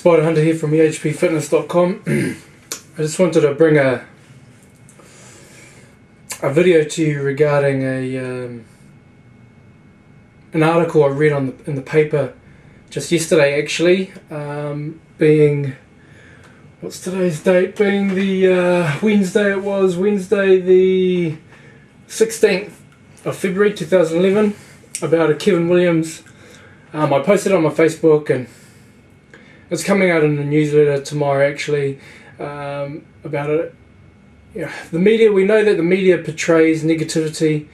Spida Hunter here from ehpfitness.com. I just wanted to bring a video to you regarding an article I read in the paper just yesterday, actually, being, what's today's date, being the Wednesday the 16th of February 2011, about a Kevin Williams. I posted it on my Facebook, and it's coming out in the newsletter tomorrow, actually, about it. Yeah, the media, we know that the media portrays negativity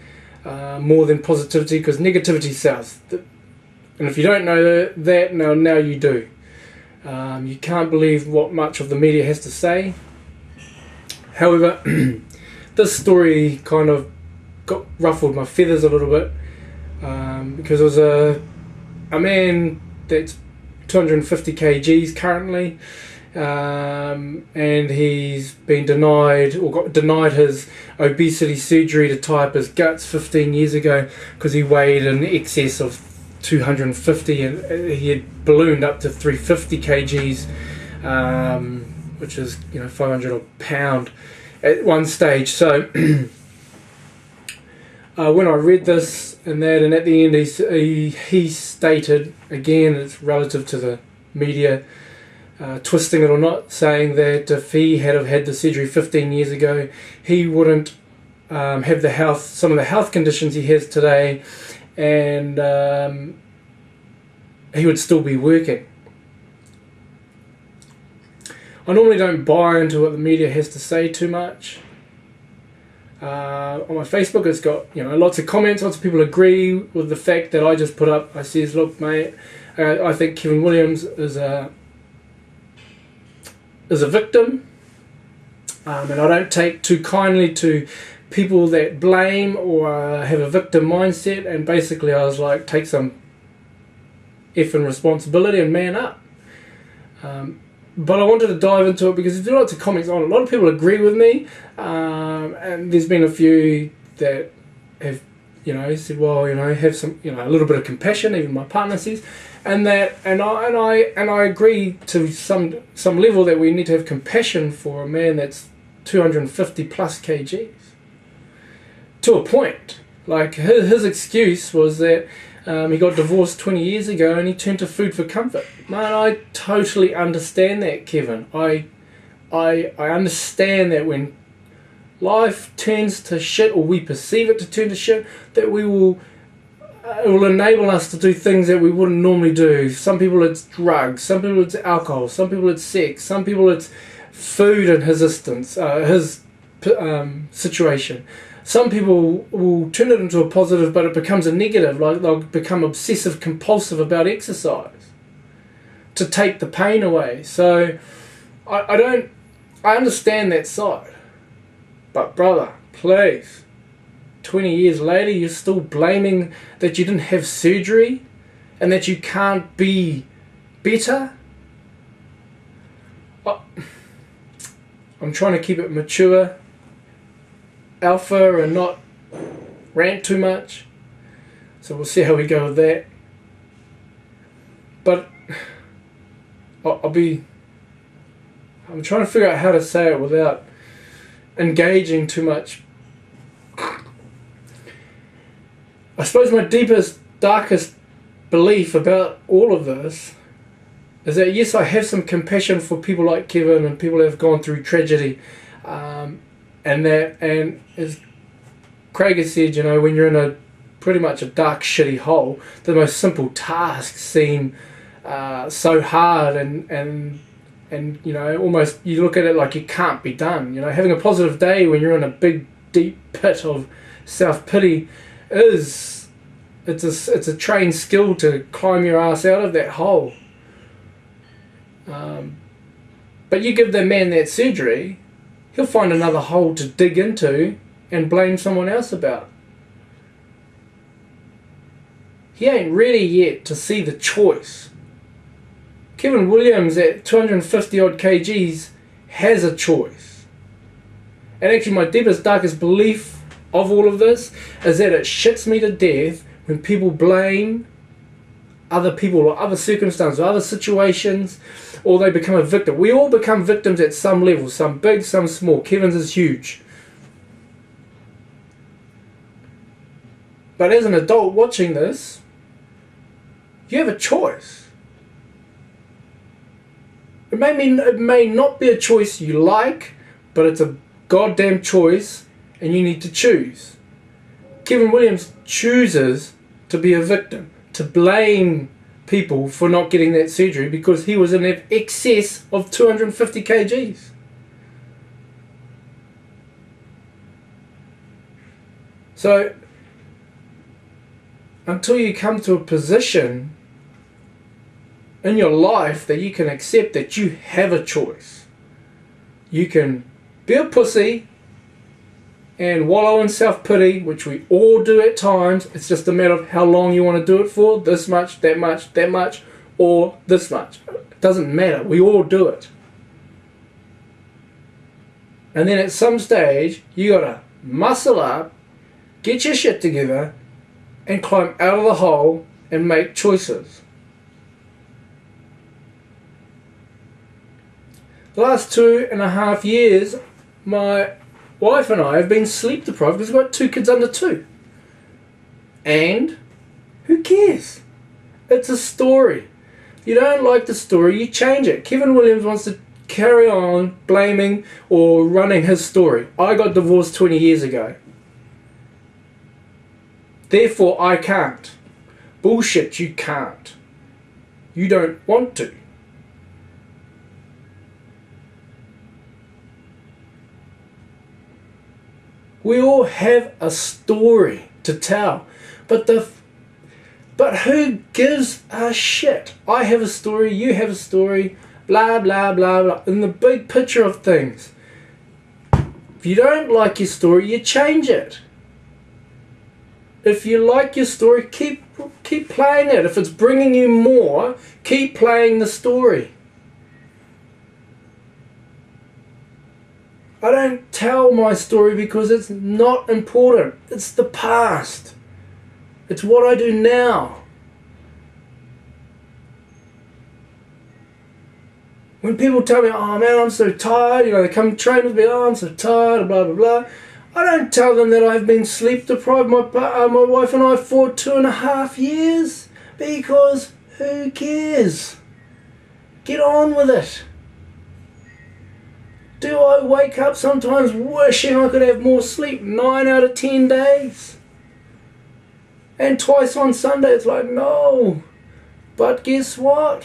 more than positivity, because negativity sells. And if you don't know that, now you do. You can't believe what much of the media has to say. However, this story kind of ruffled my feathers a little bit, because it was a man that's 250 kgs currently, and he's been denied his obesity surgery to tie up his guts 15 years ago because he weighed in excess of 250, and he had ballooned up to 350 kgs, which is 500 a pound at one stage. So when I read this and at the end he stated, again, it's relative to the media twisting it or not, saying that if he had had the surgery 15 years ago, he wouldn't have some of the health conditions he has today, and he would still be working. I normally don't buy into what the media has to say too much. On my Facebook, it's got lots of comments. Lots of people agree with the fact that I just put up. I says, look, mate, I think Kevin Williams is a victim, and I don't take too kindly to people that blame or have a victim mindset. And basically, I was like, take some effing responsibility and man up. But I wanted to dive into it because there's lots of comments on it. A lot of people agree with me, and there's been a few that have, said, well, have some, a little bit of compassion. Even my partner says, and I agree to some level that we need to have compassion for a man that's 250 plus kgs. To a point, like his excuse was that he got divorced 20 years ago and he turned to food for comfort. Man, I totally understand that, Kevin. I understand that when life turns to shit, or we perceive it to turn to shit, that it will enable us to do things that we wouldn't normally do. Some people it's drugs, some people it's alcohol, some people it's sex, some people it's food and his situation. Some people will turn it into a positive, but it becomes a negative. Like they'll become obsessive compulsive about exercise to take the pain away. So I understand that side. But brother, please, 20 years later you're still blaming that you didn't have surgery and that you can't be better? I'm trying to keep it mature, alpha, and not rant too much, so we'll see how we go with that. But I'm trying to figure out how to say it without engaging too much. I suppose my deepest, darkest belief about all of this is that, yes, I have some compassion for people like Kevin and people that have gone through tragedy, and as Craig has said, when you're in pretty much a dark, shitty hole, the most simple tasks seem so hard, and almost you look at it like it can't be done. Having a positive day when you're in a big, deep pit of self-pity it's a trained skill to climb your ass out of that hole. But you give the man that surgery, he'll find another hole to dig into and blame someone else about. He ain't ready yet to see the choice. Kevin Williams at 250 odd kgs has a choice. And actually my deepest, darkest belief of all of this is that it shits me to death when people blame other people or other circumstances or other situations, or they become a victim. We all become victims at some level, some big, some small. Kevin's is huge. But as an adult watching this, you have a choice. It may not be a choice you like, but it's a goddamn choice, and you need to choose. Kevin Williams chooses to be a victim, to blame people for not getting that surgery because he was in excess of 250 kgs. So, until you come to a position in your life that you can accept that you have a choice, you can be a pussy and wallow in self-pity, which we all do at times. It's just a matter of how long you want to do it for. This much, that much, or this much. It doesn't matter. We all do it. And then at some stage, you got to muscle up, get your shit together, and climb out of the hole and make choices. The last 2.5 years, my wife and I have been sleep deprived because we've got 2 kids under 2. And who cares? It's a story. If you don't like the story, you change it. Kevin Williams wants to carry on blaming or running his story. I got divorced 20 years ago. Therefore, I can't. Bullshit, you can't. You don't want to. We all have a story to tell, but who gives a shit? I have a story, you have a story, blah blah blah blah. In the big picture of things, if you don't like your story, you change it. If you like your story, keep playing it. If it's bringing you more, keep playing the story. I don't tell my story because it's not important. It's the past. It's what I do now. When people tell me, oh man, I'm so tired, they come train with me, oh, I'm so tired, blah, blah, blah. I don't tell them that I've been sleep deprived, my wife and I, for 2.5 years. Because who cares? Get on with it. Do I wake up sometimes wishing I could have more sleep? 9 out of 10 days. And twice on Sunday, it's like, no. But guess what?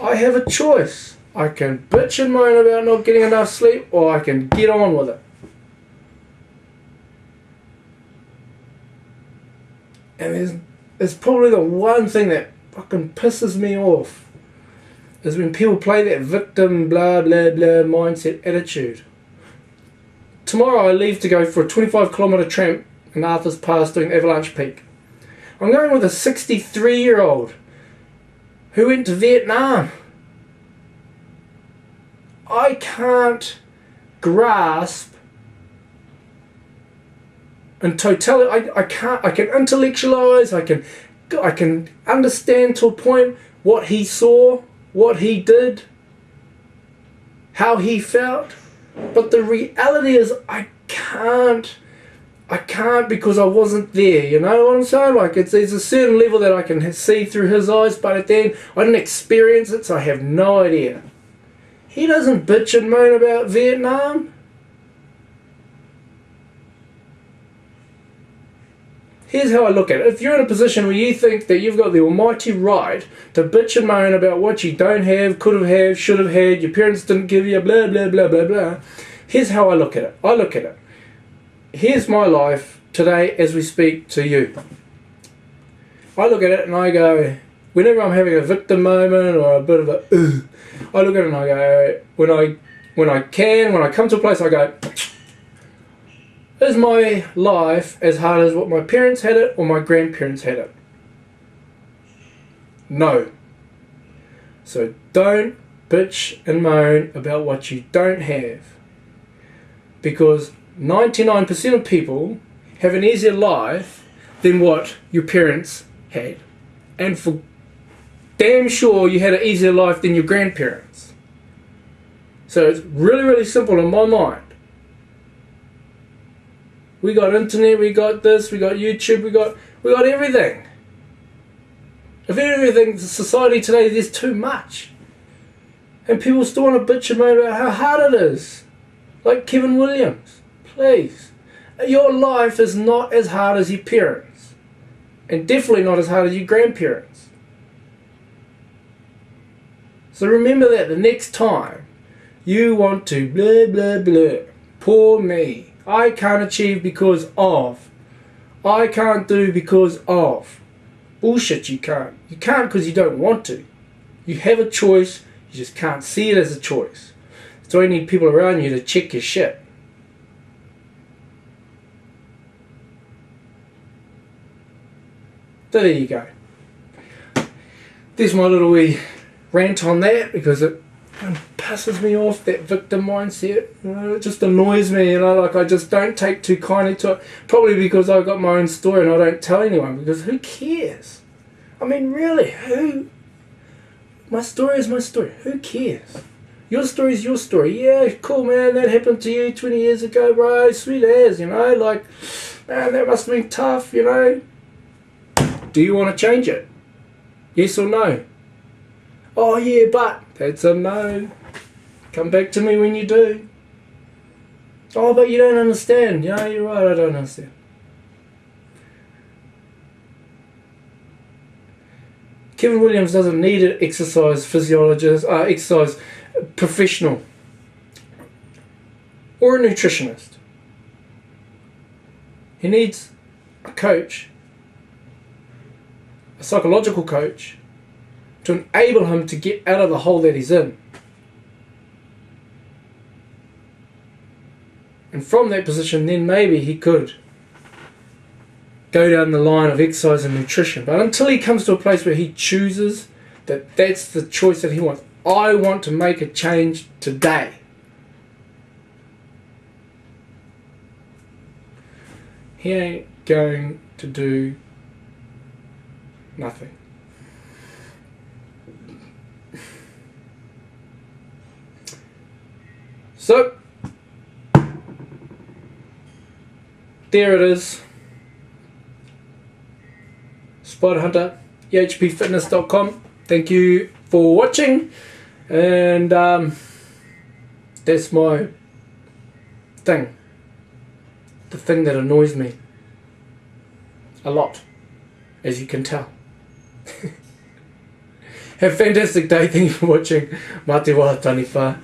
I have a choice. I can bitch and moan about not getting enough sleep, or I can get on with it. And there's probably the one thing that fucking pisses me off is when people play that victim blah blah blah mindset attitude. Tomorrow I leave to go for a 25-kilometre tramp in Arthur's Pass doing Avalanche Peak. I'm going with a 63-year-old who went to Vietnam. I can't grasp in totality. I can intellectualize, I can understand to a point what he saw, what he did, how he felt, but the reality is I can't because I wasn't there. You know what I'm saying? Like there's a certain level that I can see through his eyes, but then I didn't experience it, so I have no idea. He doesn't bitch and moan about Vietnam. Here's how I look at it. If you're in a position where you think that you've got the almighty right to bitch and moan about what you don't have, could have had, should have had, your parents didn't give you, blah, blah, blah, blah, blah. Here's how I look at it. I look at it. Here's my life today as we speak to you. I look at it and I go, whenever I'm having a victim moment or a bit of a I look at it and I go, when I come to a place, I go, is my life as hard as what my parents had it or my grandparents had it? No. So don't bitch and moan about what you don't have. Because 99% of people have an easier life than what your parents had. and for damn sure you had an easier life than your grandparents. So it's really, really simple in my mind. We got internet, we got this, we got YouTube, we got everything. If everything, society today, there's too much. And people still want to bitch and moan about how hard it is. Like Kevin Williams. Please. Your life is not as hard as your parents. And definitely not as hard as your grandparents. So remember that the next time you want to blah blah blah. Poor me. I can't achieve because of. I can't do because of. Bullshit, you can't. You can't because you don't want to. You have a choice, you just can't see it as a choice. So you need people around you to check your shit. So there you go. There's my little wee rant on that, because it pisses me off, that victim mindset. You know, it just annoys me, you know, like I just don't take too kindly to it. Probably because I've got my own story and I don't tell anyone, because who cares? I mean, really, who? My story is my story. Who cares? Your story is your story. Yeah, cool, man, that happened to you 20 years ago, bro. Sweet as, you know, like, man, that must have been tough, you know. Do you want to change it? Yes or no? Oh yeah, but that's a no. Come back to me when you do. Oh, but you don't understand. Yeah, you're right, I don't understand. Kevin Williams doesn't need an exercise physiologist, exercise professional, or a nutritionist. He needs a coach, a psychological coach, to enable him to get out of the hole that he's in. And from that position, then maybe he could go down the line of exercise and nutrition. But until he comes to a place where he chooses that that's the choice that he wants, I want to make a change today, he ain't going to do nothing. So, there it is. Spida Hunter, ehpfitness.com. Thank you for watching, and that's my thing. The thing that annoys me a lot, as you can tell. Have a fantastic day. Thank you for watching. Mate wa taniwha.